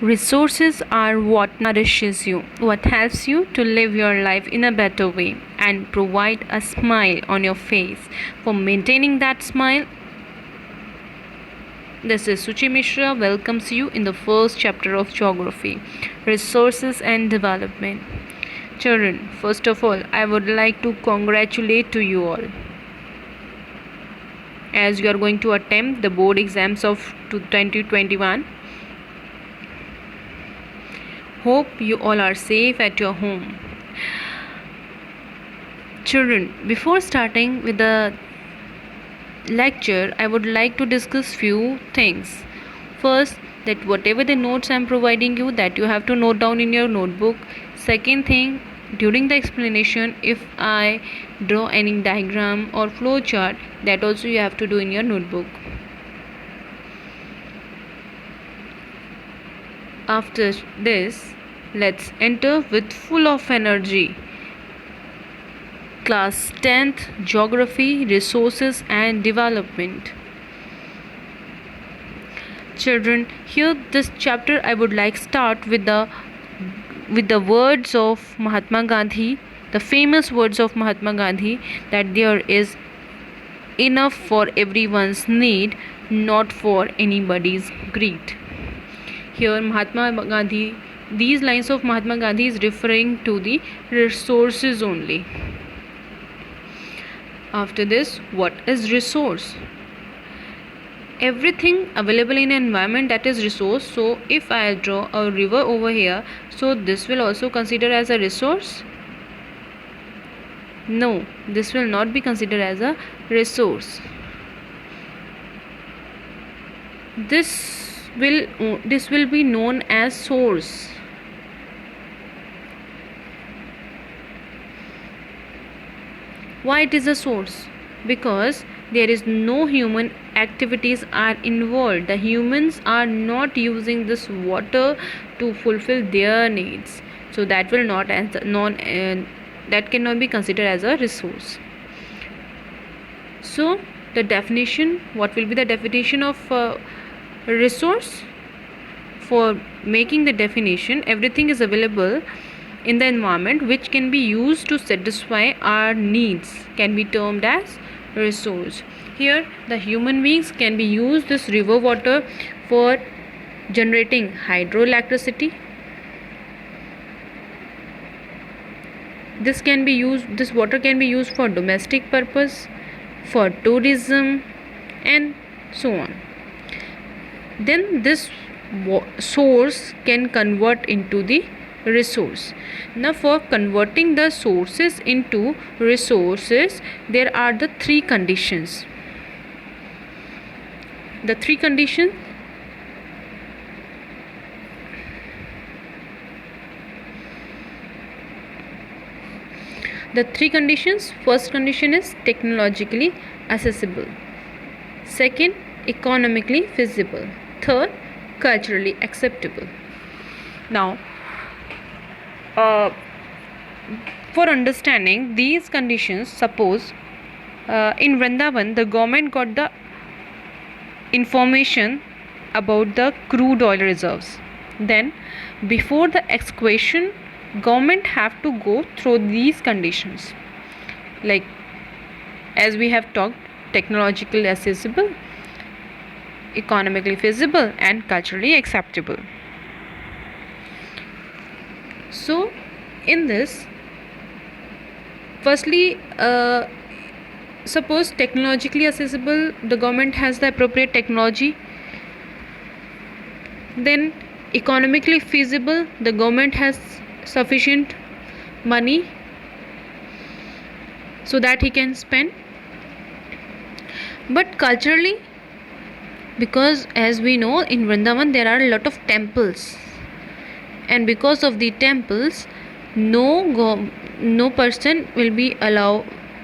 Resources are what nourishes you, what helps you to live your life in a better way and provide a smile on your face. For maintaining that smile, this is Suchi Mishra welcomes you in the first chapter of Geography, Resources and Development. Children, first of all, I would like to congratulate to you all as you are going to attempt the board exams of 2021. Hope you all are safe at your home. Children, before starting with the lecture, I would like to discuss few things. First, that whatever the notes I am providing you, that you have to note down in your notebook. Second thing, during the explanation, if I draw any diagram or flow chart, that also you have to do in your notebook. After this, let's enter with full of energy. Class 10th Geography, Resources and Development. Children, here this chapter I would like start with the words of Mahatma Gandhi, the famous words of Mahatma Gandhi, that there is enough for everyone's need, not for anybody's greed. Here Mahatma Gandhi, these lines of Mahatma Gandhi is referring to the resources only. After this, what is resource? Everything available in an environment, that is resource. So if I draw a river over here, so this will also consider as a resource? No, this will not be considered as a resource. This will be known as source. Why it is a source? Because there is no human activities are involved. The humans are not using this water to fulfill their needs, so that will not that cannot be considered as a resource. So the definition, what will be the definition of resource? For making the definition, everything is available in the environment which can be used to satisfy our needs can be termed as resource. Here the human beings can be used this river water for generating hydroelectricity. This water can be used for domestic purpose, for tourism and so on. Then this source can convert into the resource. Now for converting the sources into resources, there are the three conditions. The three conditions. First condition is technologically accessible. Second, economically feasible. Third, culturally acceptable. Now, for understanding these conditions, suppose in Vrindavan the government got the information about the crude oil reserves. Then before the excavation, government have to go through these conditions, like as we have talked, technologically accessible, economically feasible and culturally acceptable. So in this, firstly, suppose technologically accessible, the government has the appropriate technology. Then economically feasible, the government has sufficient money so that he can spend. But culturally, because as we know in Vrindavan there are a lot of temples, and because of the temples, no person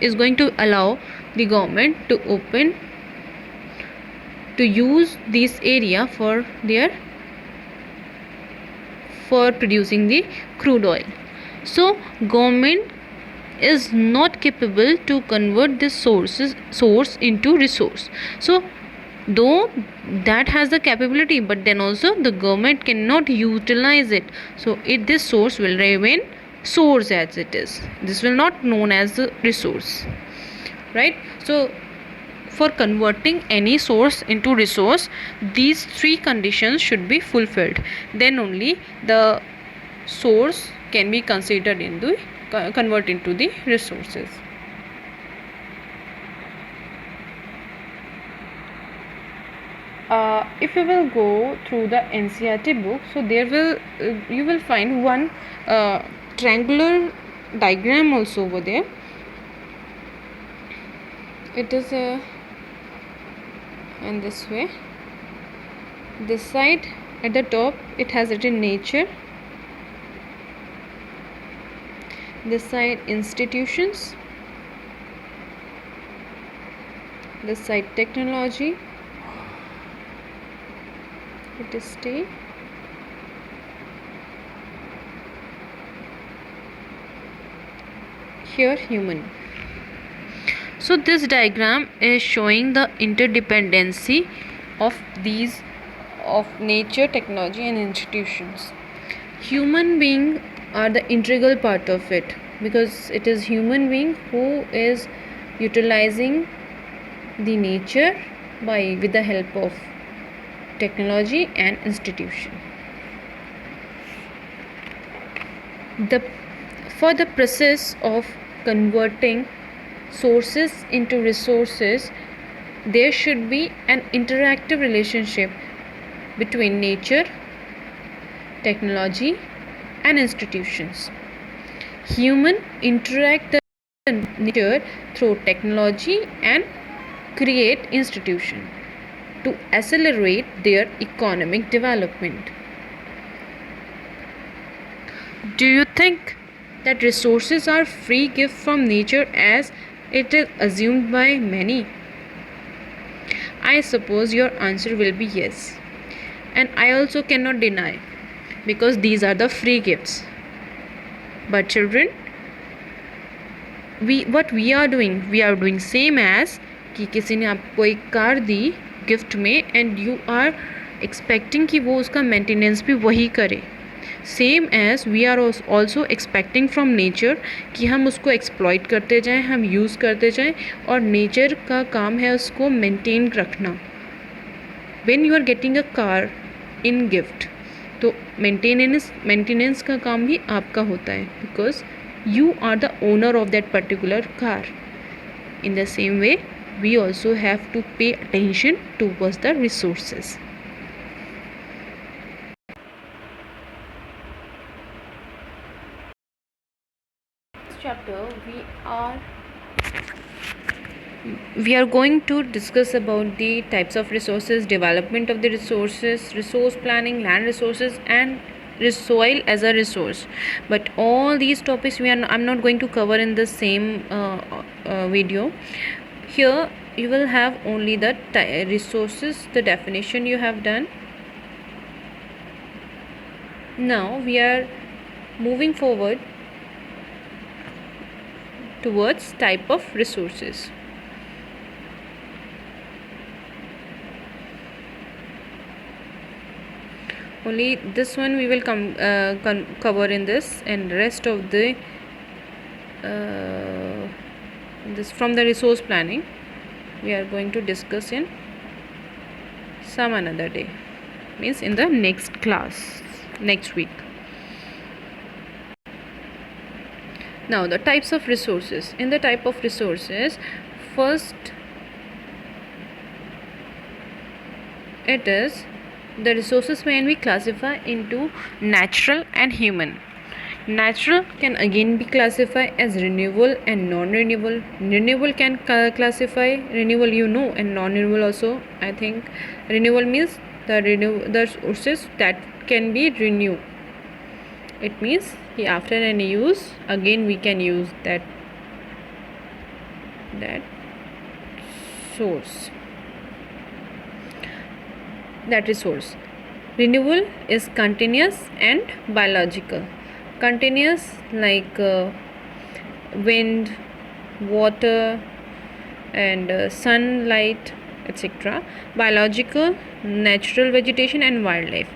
is going to allow the government to use this area for producing the crude oil. So government is not capable to convert this source into resource. So though that has the capability, but then also the government cannot utilize it, so this source will remain source as it is. This will not known as the resource, right? So for converting any source into resource, these three conditions should be fulfilled, then only the source can be considered into convert into the resources. If you will go through the NCERT book, so there will you will find one triangular diagram also over there. It is in this way. This side at the top it has written nature, this side institutions, this side technology, it is stay, here human. So this diagram is showing the interdependency of these, of nature, technology and institutions. Human being are the integral part of it, because it is human being who is utilizing the nature with the help of technology and institution. For the process of converting sources into resources, there should be an interactive relationship between nature, technology and institutions. Human interact with nature through technology and create institution to accelerate their economic development. Do you think that resources are free gift from nature as it is assumed by many? I suppose your answer will be yes, and I also cannot deny, because these are the free gifts. But children, what we are doing same as कि किसी ने आपको एक car दी gift में and you are expecting कि वो उसका मेंटेनेंस भी वही करे. Same as we are also expecting from nature कि हम उसको एक्सप्लॉइट करते जाएं, हम यूज़ करते जाएं, और नेचर का काम है उसको मेंटेन रखना. When you are getting a car in gift, तो मेंटेनेंस का काम भी आपका होता है, because you are the owner of that particular car. In the same way, we also have to pay attention towards the resources. This chapter we are going to discuss about the types of resources, development of the resources, resource planning, land resources and soil as a resource. But all these topics I'm not going to cover in the same video. Here you will have only the resources, the definition you have done. Now we are moving forward towards type of resources. Only this one we will cover in this, and rest of the this from the resource planning we are going to discuss in some another day, means in the next class, next week. Now the types of resources. In the type of resources, first it is the resources can be classified into natural and human. Natural can again be classified as renewable and non-renewable. Renewable can classify renewable, and non-renewable also. I think renewable means the resources that can be renewed. It means after any use again we can use that source, that resource. Renewable is continuous and biological. Continuous like wind, water and sunlight, etc. Biological, natural vegetation and wildlife.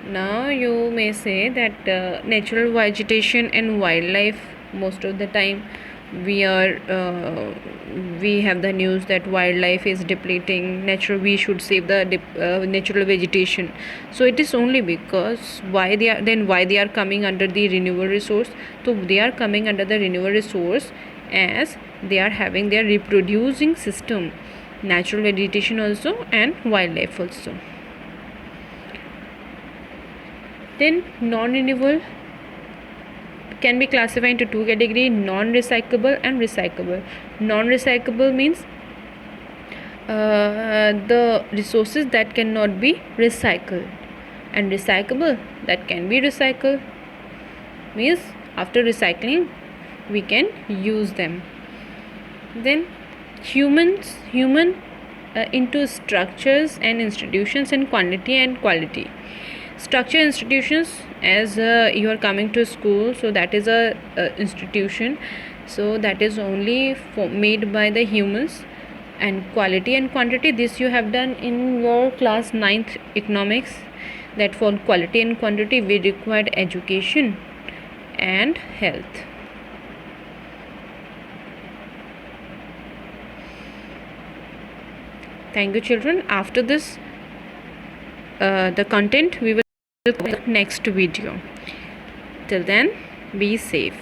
Now you may say that natural vegetation and wildlife, most of the time we have the news that wildlife is depleting, we should save the natural vegetation. So it is only because why they are coming under the renewable resource. So they are coming under the renewable resource as they are having their reproducing system, natural vegetation also and wildlife also. Then non-renewable can be classified into two categories: non-recyclable and recyclable. Non-recyclable means the resources that cannot be recycled, and recyclable that can be recycled means after recycling we can use them. Then human into structures and institutions and quantity and quality. Structure institutions, as you are coming to school, so that is a institution, so that is only made by the humans. And quality and quantity, this you have done in your class 9th economics, that for quality and quantity we required education and health. Thank you children. After this the content we will next video. Till then, be safe.